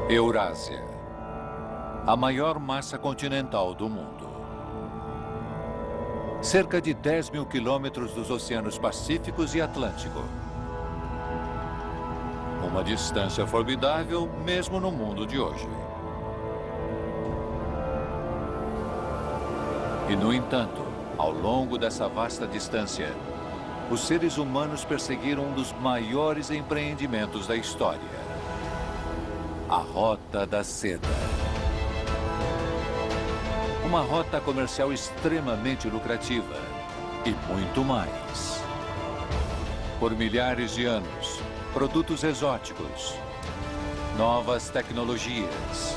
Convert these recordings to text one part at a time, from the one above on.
Eurásia, a maior massa continental do mundo. Cerca de 10 mil quilômetros dos oceanos Pacíficos e Atlântico. Uma distância formidável, mesmo no mundo de hoje. E, no entanto, ao longo dessa vasta distância, os seres humanos perseguiram um dos maiores empreendimentos da história. A Rota da Seda. Uma rota comercial extremamente lucrativa e muito mais. Por milhares de anos, produtos exóticos, novas tecnologias,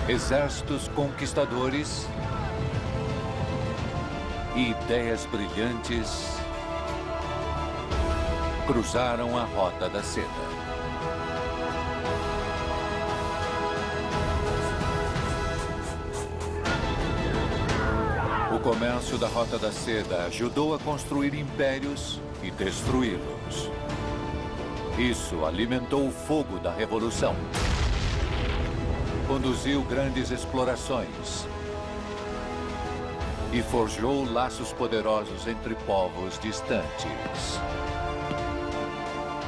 exércitos conquistadores e ideias brilhantes cruzaram a Rota da Seda. O comércio da Rota da Seda ajudou a construir impérios e destruí-los. Isso alimentou o fogo da Revolução. Conduziu grandes explorações e forjou laços poderosos entre povos distantes.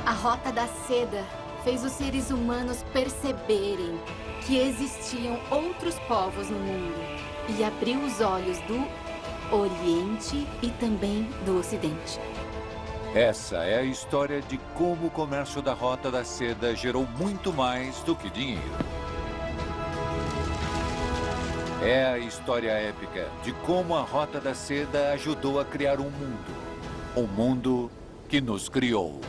A Rota da Seda fez os seres humanos perceberem que existiam outros povos no mundo e abriu os olhos do Oriente e também do Ocidente. Essa é a história de como o comércio da Rota da Seda gerou muito mais do que dinheiro. É a história épica de como a Rota da Seda ajudou a criar um mundo que nos criou.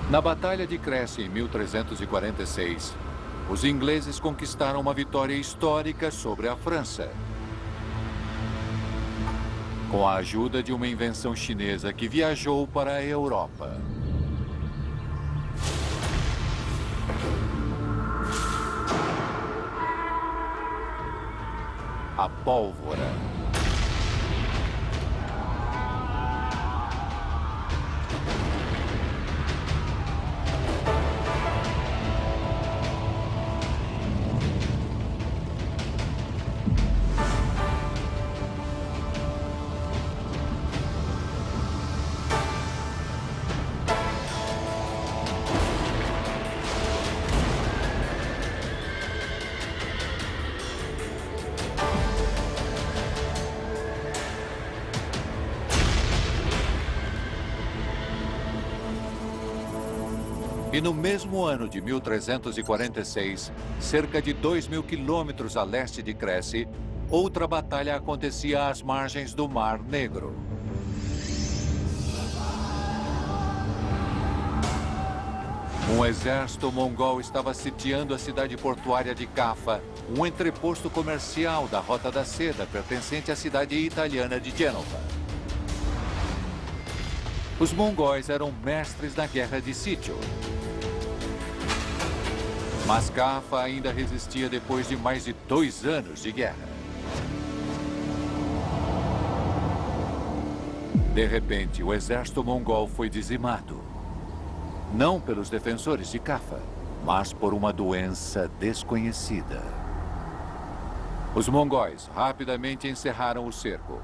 Na Batalha de Crécy, em 1346, os ingleses conquistaram uma vitória histórica sobre a França. Com a ajuda de uma invenção chinesa que viajou para a Europa. A pólvora. E no mesmo ano de 1346, cerca de 2 mil quilômetros a leste de Crécy, outra batalha acontecia às margens do Mar Negro. Um exército mongol estava sitiando a cidade portuária de Caffa, um entreposto comercial da Rota da Seda pertencente à cidade italiana de Gênova. Os mongóis eram mestres na guerra de sítio. Mas Caffa ainda resistia depois de mais de 2 anos de guerra. De repente, o exército mongol foi dizimado. Não pelos defensores de Caffa, mas por uma doença desconhecida. Os mongóis rapidamente encerraram o cerco.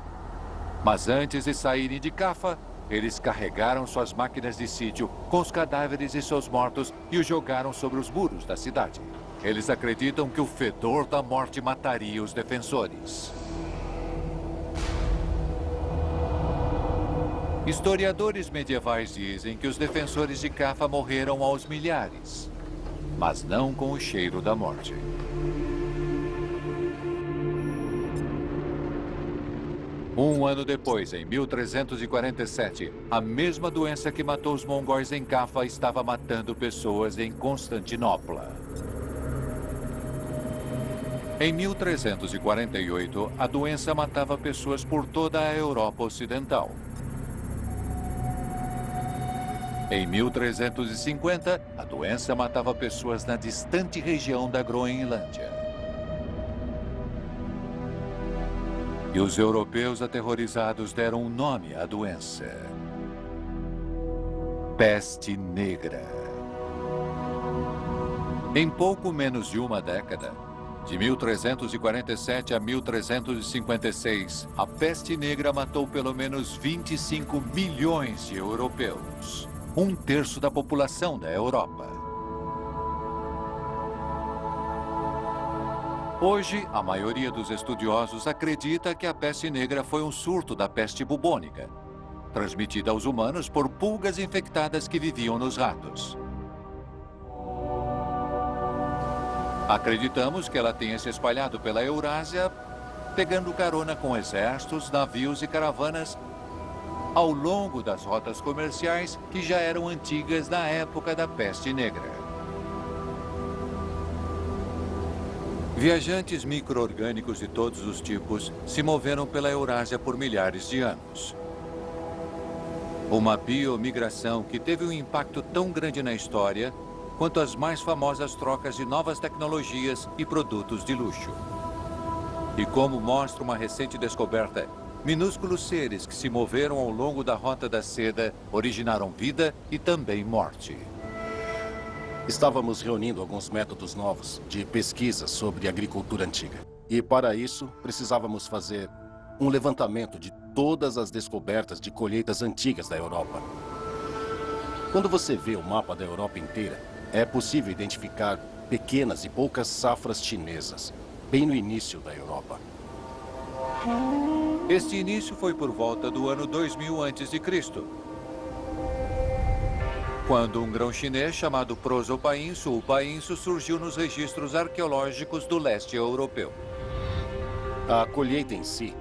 Mas antes de saírem de Caffa, eles carregaram suas máquinas de sítio com os cadáveres de seus mortos e os jogaram sobre os muros da cidade. Eles acreditam que o fedor da morte mataria os defensores. Historiadores medievais dizem que os defensores de Caffa morreram aos milhares, mas não com o cheiro da morte. Um ano depois, em 1347, a mesma doença que matou os mongóis em Caffa estava matando pessoas em Constantinopla. Em 1348, a doença matava pessoas por toda a Europa Ocidental. Em 1350, a doença matava pessoas na distante região da Groenlândia. E os europeus aterrorizados deram um nome à doença: Peste Negra. Em pouco menos de uma década, de 1347 a 1356, a peste negra matou pelo menos 25 milhões de europeus, um terço da população da Europa. Hoje, a maioria dos estudiosos acredita que a peste negra foi um surto da peste bubônica, transmitida aos humanos por pulgas infectadas que viviam nos ratos. Acreditamos que ela tenha se espalhado pela Eurásia, pegando carona com exércitos, navios e caravanas ao longo das rotas comerciais que já eram antigas na época da peste negra. Viajantes micro-orgânicos de todos os tipos se moveram pela Eurásia por milhares de anos. Uma biomigração que teve um impacto tão grande na história quanto as mais famosas trocas de novas tecnologias e produtos de luxo. E como mostra uma recente descoberta, minúsculos seres que se moveram ao longo da Rota da Seda originaram vida e também morte. Estávamos reunindo alguns métodos novos de pesquisa sobre agricultura antiga. E para isso, precisávamos fazer um levantamento de todas as descobertas de colheitas antigas da Europa. Quando você vê o mapa da Europa inteira, é possível identificar pequenas e poucas safras chinesas, bem no início da Europa. Este início foi por volta do ano 2000 a.C., quando um grão chinês chamado Prosopainço, o painço, surgiu nos registros arqueológicos do leste europeu. A colheita em si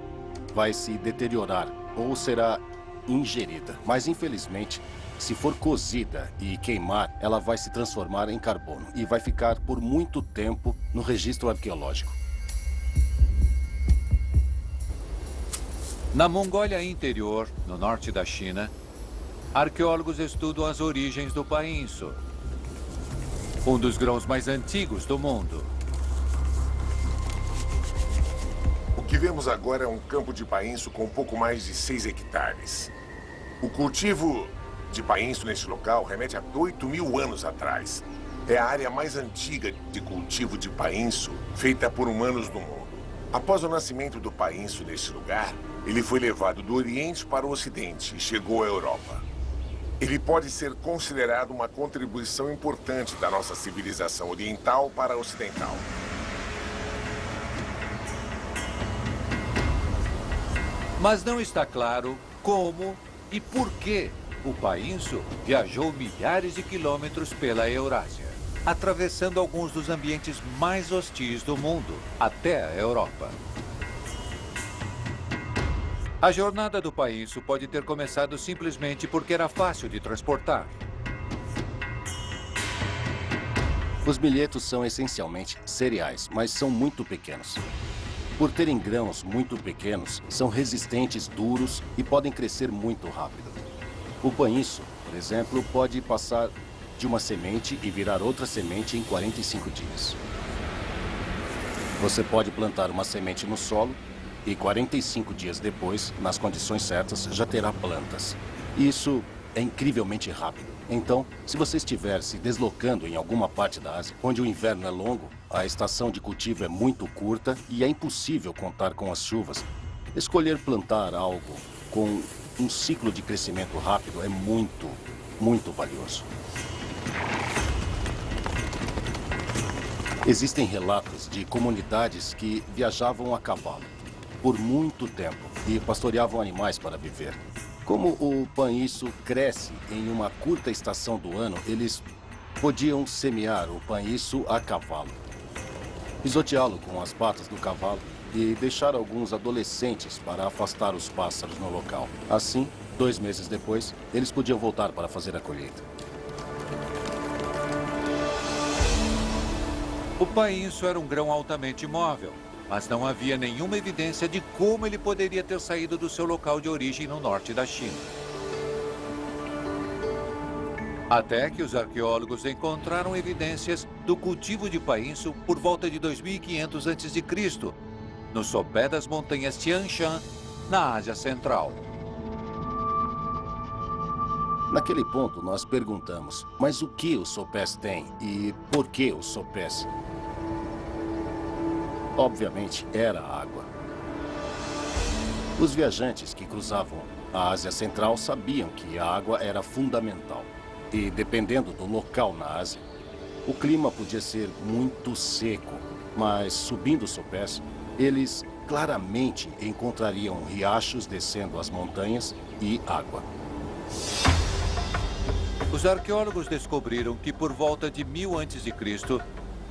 vai se deteriorar ou será ingerida, mas infelizmente, se for cozida e queimar, ela vai se transformar em carbono e vai ficar por muito tempo no registro arqueológico. Na Mongólia Interior, no norte da China, arqueólogos estudam as origens do painço, um dos grãos mais antigos do mundo. O que vemos agora é um campo de painço com um pouco mais de 6 hectares. O cultivo de painço neste local remete a 8.000 anos atrás. É a área mais antiga de cultivo de painço feita por humanos no mundo. Após o nascimento do painço neste lugar, ele foi levado do Oriente para o Ocidente e chegou à Europa. Ele pode ser considerado uma contribuição importante da nossa civilização oriental para a ocidental. Mas não está claro como e por que o painço viajou milhares de quilômetros pela Eurásia, atravessando alguns dos ambientes mais hostis do mundo, até a Europa. A jornada do painço pode ter começado simplesmente porque era fácil de transportar. Os milhetos são essencialmente cereais, mas são muito pequenos. Por terem grãos muito pequenos, são resistentes, duros e podem crescer muito rápido. O painço, por exemplo, pode passar de uma semente e virar outra semente em 45 dias. Você pode plantar uma semente no solo e 45 dias depois, nas condições certas, já terá plantas. Isso é incrivelmente rápido. Então, se você estiver se deslocando em alguma parte da Ásia, onde o inverno é longo, a estação de cultivo é muito curta e é impossível contar com as chuvas, escolher plantar algo com um ciclo de crescimento rápido é muito valioso. Existem relatos de comunidades que viajavam a cavalo por muito tempo e pastoreavam animais para viver. Como o painço cresce em uma curta estação do ano, eles podiam semear o painço a cavalo, pisoteá-lo com as patas do cavalo e deixar alguns adolescentes para afastar os pássaros no local. Assim, 2 meses depois, eles podiam voltar para fazer a colheita. O painço era um grão altamente móvel, mas não havia nenhuma evidência de como ele poderia ter saído do seu local de origem no norte da China. Até que os arqueólogos encontraram evidências do cultivo de painço por volta de 2500 a.C., no sopé das montanhas Tian Shan, na Ásia Central. Naquele ponto, nós perguntamos, mas o que os sopés têm e por que os sopés? Obviamente, era a água. Os viajantes que cruzavam a Ásia Central sabiam que a água era fundamental. E, dependendo do local na Ásia, o clima podia ser muito seco, mas subindo os sopés, eles claramente encontrariam riachos descendo as montanhas e água. Os arqueólogos descobriram que por volta de 1000 a.C.,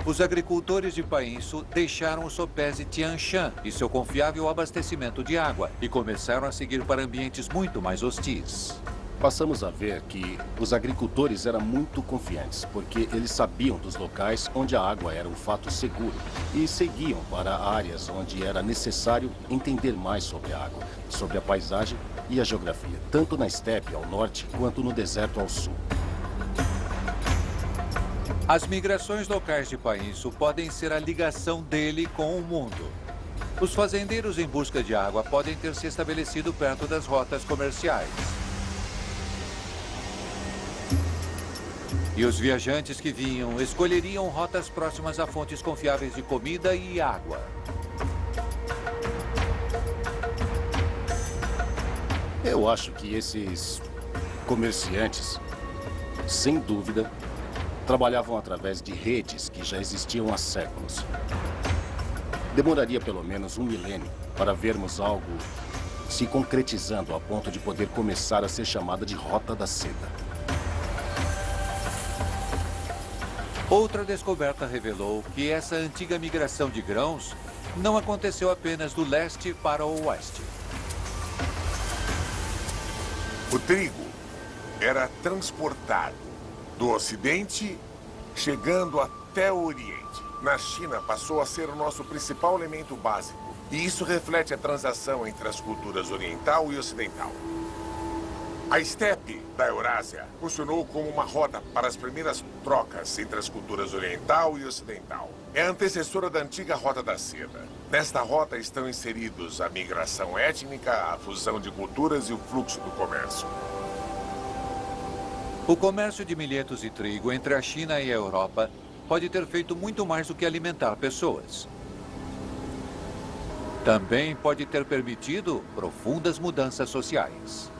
os agricultores de painço deixaram os sopés de Tian Shan e seu confiável abastecimento de água e começaram a seguir para ambientes muito mais hostis. Passamos a ver que os agricultores eram muito confiantes, porque eles sabiam dos locais onde a água era um fato seguro e seguiam para áreas onde era necessário entender mais sobre a água, sobre a paisagem e a geografia, tanto na estepe ao norte quanto no deserto ao sul. As migrações locais de painço podem ser a ligação dele com o mundo. Os fazendeiros em busca de água podem ter se estabelecido perto das rotas comerciais. E os viajantes que vinham escolheriam rotas próximas a fontes confiáveis de comida e água. Eu acho que esses comerciantes, sem dúvida, trabalhavam através de redes que já existiam há séculos. Demoraria pelo menos 1 milênio para vermos algo se concretizando a ponto de poder começar a ser chamada de Rota da Seda. Outra descoberta revelou que essa antiga migração de grãos não aconteceu apenas do leste para o oeste. O trigo era transportado do Ocidente, chegando até o Oriente. Na China, passou a ser o nosso principal elemento básico. E isso reflete a transação entre as culturas oriental e ocidental. A estepe da Eurásia funcionou como uma rota para as primeiras trocas entre as culturas oriental e ocidental. É a antecessora da antiga Rota da Seda. Nesta rota estão inseridos a migração étnica, a fusão de culturas e o fluxo do comércio. O comércio de milhetos e trigo entre a China e a Europa pode ter feito muito mais do que alimentar pessoas. Também pode ter permitido profundas mudanças sociais.